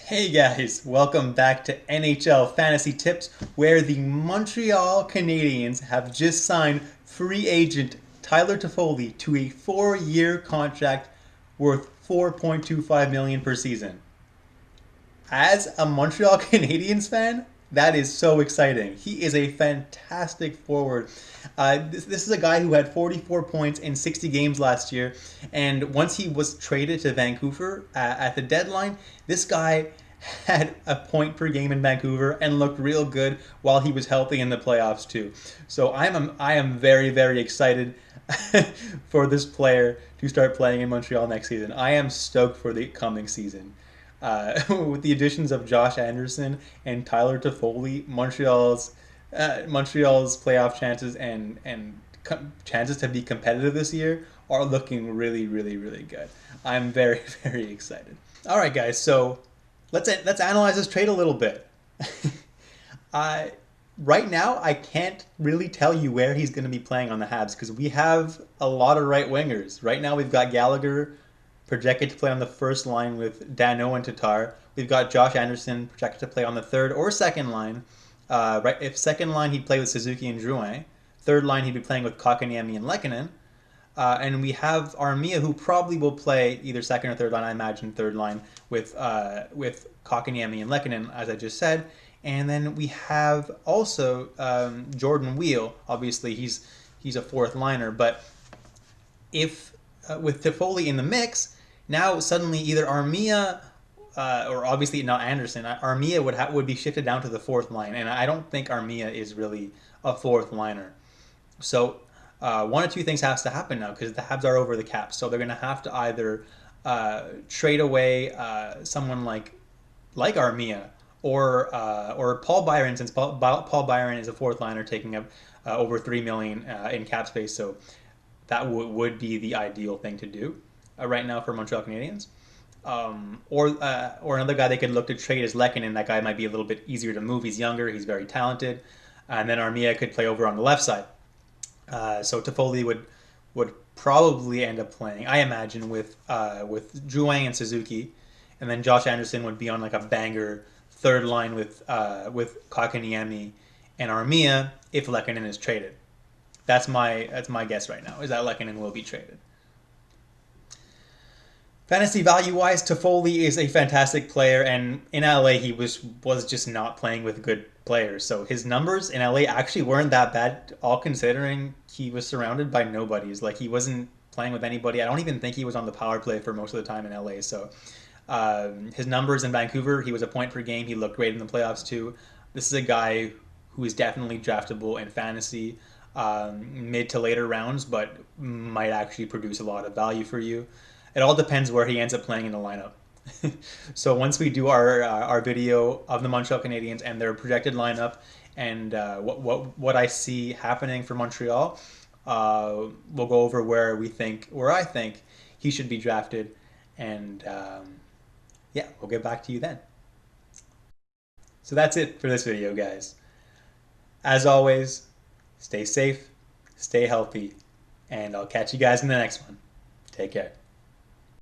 Hey guys, welcome back to NHL Fantasy Tips, where the Montreal Canadiens have just signed free agent Tyler Toffoli to a 4-year contract worth 4.25 million per season. As a Montreal Canadiens fan, that is so exciting. He is a fantastic forward. This is a guy who had 44 points in 60 games last year, and once he was traded to Vancouver at the deadline, this guy had a point per game in Vancouver and looked real good while he was healthy in the playoffs too. So I am very excited for this player to start playing in Montreal next season. I am stoked for the coming season. With the additions of Josh Anderson and Tyler Toffoli, Montreal's playoff chances and chances to be competitive this year are looking really good. I'm very very excited. All right, guys. So let's analyze this trade a little bit. I Right now I can't really tell you where he's going to be playing on the Habs because we have a lot of right wingers. Right now we've got Gallagher projected to play on the first line with Dano and Tatar. We've got Josh Anderson projected to play on the third or second line. Right, if second line he'd play with Suzuki and Drouin. Third line he'd be playing with Kotkaniemi and Lehkonen. And we have Armia, who probably will play either second or third line. I imagine third line with Kotkaniemi and Lehkonen, as I just said. And then we have also Jordan Wheel. Obviously, he's a fourth liner, but if with Toffoli in the mix, now suddenly either Armia or obviously not Anderson, Armia would be shifted down to the fourth line, and I don't think Armia is really a fourth liner. So one or two things has to happen now because the Habs are over the cap. So they're going to have to either trade away someone like Armia or Paul Byron, since Paul Byron is a fourth liner taking up over 3 million in cap space. So that would be the ideal thing to do right now for Montreal Canadiens. Or another guy they could look to trade is Lehkonen. That guy might be a little bit easier to move. He's younger. He's very talented. And then Armia could play over on the left side. So Toffoli would probably end up playing, I imagine, with Drouin and Suzuki, and then Josh Anderson would be on like a banger third line with Kotkaniemi and Armia if Lehkonen is traded. That's my guess right now, is that Lehkonen will be traded. Fantasy value wise, Toffoli is a fantastic player, and in LA he was just not playing with good players. So his numbers in LA actually weren't that bad, all considering he was surrounded by nobodies. Like he wasn't playing with anybody. I don't even think he was on the power play for most of the time in LA. So his numbers in Vancouver, he was a point per game. He looked great in the playoffs too. This is a guy who is definitely draftable in fantasy mid to later rounds, but might actually produce a lot of value for you. It all depends where he ends up playing in the lineup. So once we do our video of the Montreal Canadiens and their projected lineup and what I see happening for Montreal, we'll go over where I think he should be drafted, and yeah, we'll get back to you then. So that's it for this video, guys. As always, stay safe, stay healthy, and I'll catch you guys in the next one. Take care.